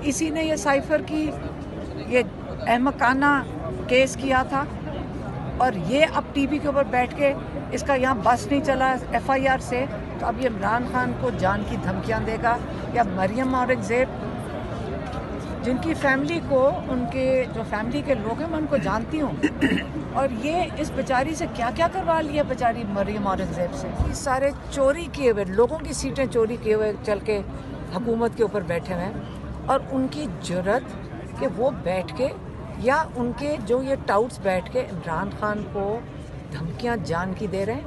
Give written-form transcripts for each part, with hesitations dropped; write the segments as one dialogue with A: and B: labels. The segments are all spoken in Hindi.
A: इसी ने ये साइफर की ये अहमकाना केस किया था और ये अब टीवी के ऊपर बैठ के इसका यहाँ बस नहीं चला एफआईआर से, तो अब ये इमरान खान को जान की धमकियाँ देगा। या मरियम औरंगज़ेब, जिनकी फैमिली को, उनके जो फैमिली के लोग हैं मैं उनको जानती हूँ, और ये इस बेचारी से क्या क्या करवा लिया बेचारी मरियम औरंगज़ेब से। ये सारे चोरी किए हुए लोगों की सीटें चोरी किए हुए चल के हुकूमत के ऊपर बैठे हुए हैं, और उनकी जुर्रत कि वो बैठ के या उनके जो ये टाउट्स बैठ के इमरान खान को धमकियां जान की दे रहे हैं।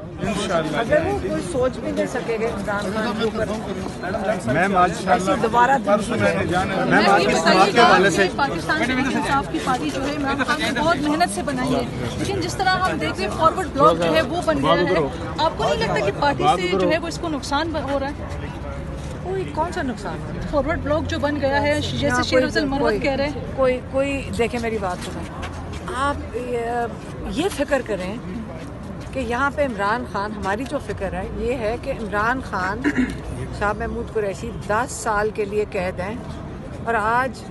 A: अगर वो कोई सोच भी नहीं सकेगा इमरान खान के ऊपर,
B: मैम आज
A: दोबारा
C: पाकिस्तान इंसाफ की पार्टी जो है इमरान खान ने बहुत मेहनत से बनाई है, लेकिन जिस तरह हम देख रहे हैं फॉरवर्ड ब्लॉक जो है वो बन गया है। आपको नहीं लगता कि पार्टी से जो है वो इसको नुकसान हो रहा है?
A: कोई कौन सा नुकसान हो रहा है?
C: फॉरवर्ड ब्लॉक जो बन गया है, जैसे शेर अफजल मरवत कह रहे हैं।
A: कोई देखे मेरी बात सुनो, आप ये फिक्र करें कि यहाँ पे इमरान खान, हमारी जो फिक्र है ये है कि इमरान खान शाह महमूद कुरैशी 10 साल के लिए कैद हैं, और आज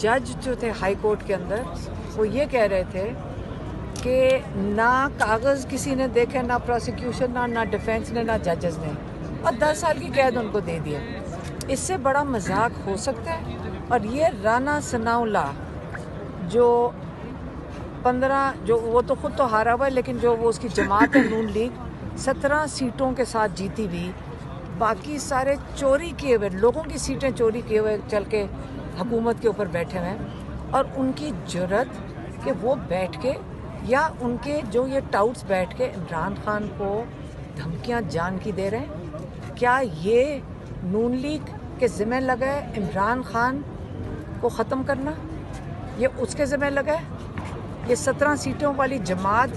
A: जज जो थे हाई कोर्ट के अंदर वो ये कह रहे थे कि ना कागज़ किसी ने देखे, ना प्रोसिक्यूशन, ना डिफेंस ने, ना जजेस ने, और 10 साल की कैद उनको दे दिया। इससे बड़ा मजाक हो सकता है? और ये राना सनाउल्लाह जो 15, जो वो तो खुद तो हारा हुआ है, लेकिन जो वो उसकी जमात है नून लीग 17 सीटों के साथ जीती हुई, बाकी सारे चोरी किए हुए लोगों की सीटें चोरी किए हुए चल के हुकूमत के ऊपर बैठे हुए हैं, और उनकी जुर्रत कि वो बैठ के या उनके जो ये टाउट्स बैठ के इमरान खान को धमकियां जान की दे रहे हैं। क्या ये नून लीग के ज़िम्मे लगा है इमरान खान को ख़त्म करना? ये उसके ज़िम्मे लगा है? ये 17 सीटों वाली जमात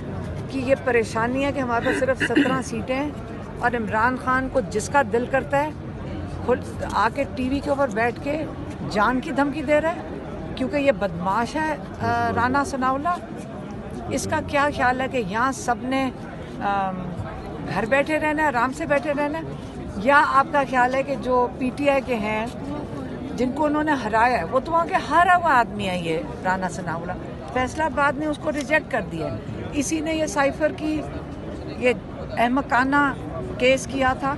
A: की ये परेशानी है कि हमारे पास सिर्फ 17 सीटें हैं, और इमरान खान को जिसका दिल करता है खुद आके टीवी के ऊपर बैठ के जान की धमकी दे रहा है, क्योंकि ये बदमाश है राना सनाउल्लाह। इसका क्या ख्याल है कि यहाँ सब ने घर बैठे रहना है, आराम से बैठे रहना है, या आपका ख्याल है कि जो पीटीआई के हैं जिनको उन्होंने हराया है, वो तो वहाँ के हारा हुआ आदमी है ये राना सनाउल्लाह, फैसलाबाद ने उसको रिजेक्ट कर दिया है। इसी ने ये साइफर की ये अहमकाना केस किया था,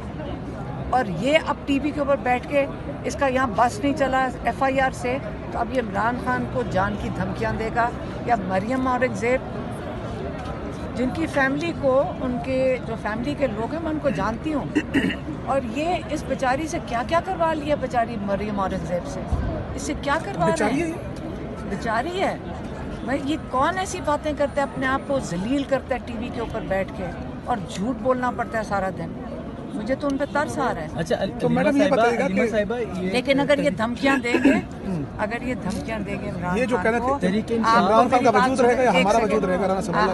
A: और ये अब टीवी के ऊपर बैठ के इसका यहाँ बस नहीं चला एफआईआर से, तो अब ये इमरान खान को जान की धमकियाँ देगा। या मरियम औरंगज़ेब, जिनकी फैमिली को, उनके जो फैमिली के लोग हैं मैं उनको जानती हूँ, और ये इस बेचारी से क्या क्या करवा लिया बेचारी मरियम औरंगज़ेब से। इससे क्या करवा रहे हैं? बेचारी है भाई। ये कौन ऐसी बातें करता है, अपने आप को जलील करता है टीवी के ऊपर बैठ के, और झूठ बोलना पड़ता है सारा दिन। मुझे तो उन पे तरस आ रहा है।
B: अच्छा, तो मैडम ये बताइएगा कि
A: लेकिन अगर ये धमकियां देंगे, अगर ये धमकियां देंगे इमरान
B: ये जो
A: खान को,
B: इमरान खान का वजूद रहेगा या हमारा वजूद रहेगा?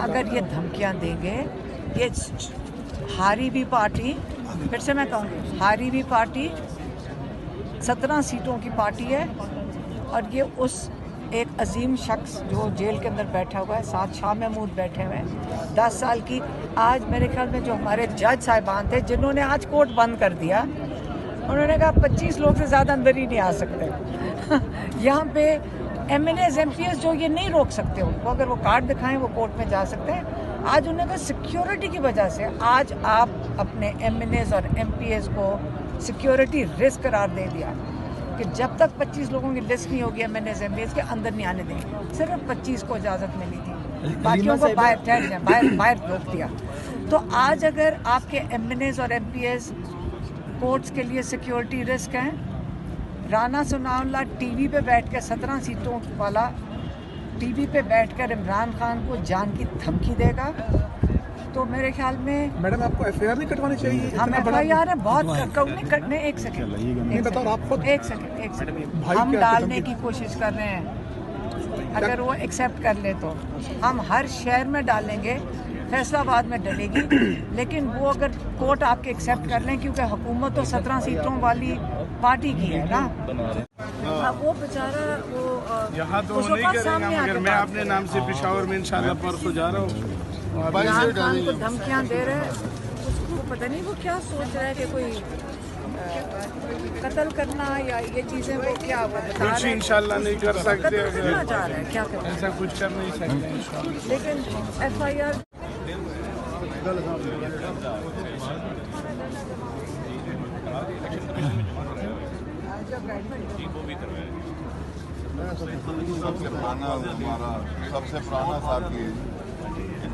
A: अगर ये धमकियां देंगे, ये हारी हुई पार्टी, फिर से मैं कहूँगी हारी हुई पार्टी 17 सीटों की पार्टी है, और ये उस एक अजीम शख्स जो जेल के अंदर बैठा हुआ है, साथ शाह महमूद बैठे हुए हैं 10 साल की। आज मेरे ख्याल में जो हमारे जज साहिबान थे जिन्होंने आज कोर्ट बंद कर दिया, उन्होंने कहा 25 लोग से ज़्यादा अंदर ही नहीं आ सकते। यहाँ पे MNAs MPs जो ये नहीं रोक सकते उनको, अगर वो कार्ड दिखाएं वो कोर्ट में जा सकते हैं। आज उन्होंने कहा सिक्योरिटी की वजह से आज आप अपने MNAs और MPs को सिक्योरिटी रिस्क करार दे दिया कि जब तक 25 लोगों की लिस्ट नहीं होगी MNAs MPs के अंदर नहीं आने देंगे। सिर्फ 25 को इजाज़त मिली थी, बाकियों को बाहर रोक दिया। तो आज अगर आपके MNAs और MPs कोर्ट्स के लिए सिक्योरिटी रिस्क हैं, राना सनाउल्लाह टीवी पे बैठ कर 17 सीटों वाला टीवी पे बैठकर इमरान खान को जान की धमकी देगा, तो मेरे ख्याल में
B: मैडम आपको FIR नहीं कटवानी चाहिए?
A: हम FIR है बहुत कटने। एक सेकंड हम डालने की कोशिश कर रहे हैं, अगर वो एक्सेप्ट कर ले तो हम हर शहर में डालेंगे, फैसलाबाद में डलेगी, लेकिन वो अगर कोर्ट आपके एक्सेप्ट कर लें, क्योंकि हुकूमत तो 17 सीटों वाली पार्टी की है ना। अब वो बेचारा वो
D: यहाँ तो नहीं करेंगे, मगर मैं अपने नाम से पेशावर में इंशाल्लाह परसों जा रहा हूँ।
A: इमरान खान को धमकियाँ दे रहे हैं, उसको पता नहीं वो क्या सोच रहा है कि कोई कत्ल करना या ये चीज़ें वो क्या वो बता
D: कुछ
A: रहे हैं
D: इंशाल्लाह नहीं कर सकते
A: कत्ल
D: अगर
A: करना चाह रहे हैं क्या कर
D: ऐसा कुछ कर नहीं सकते इंशाल्लाह।
A: लेकिन FIR
E: सबसे पुराना हमारा सबसे पुराना साथी है।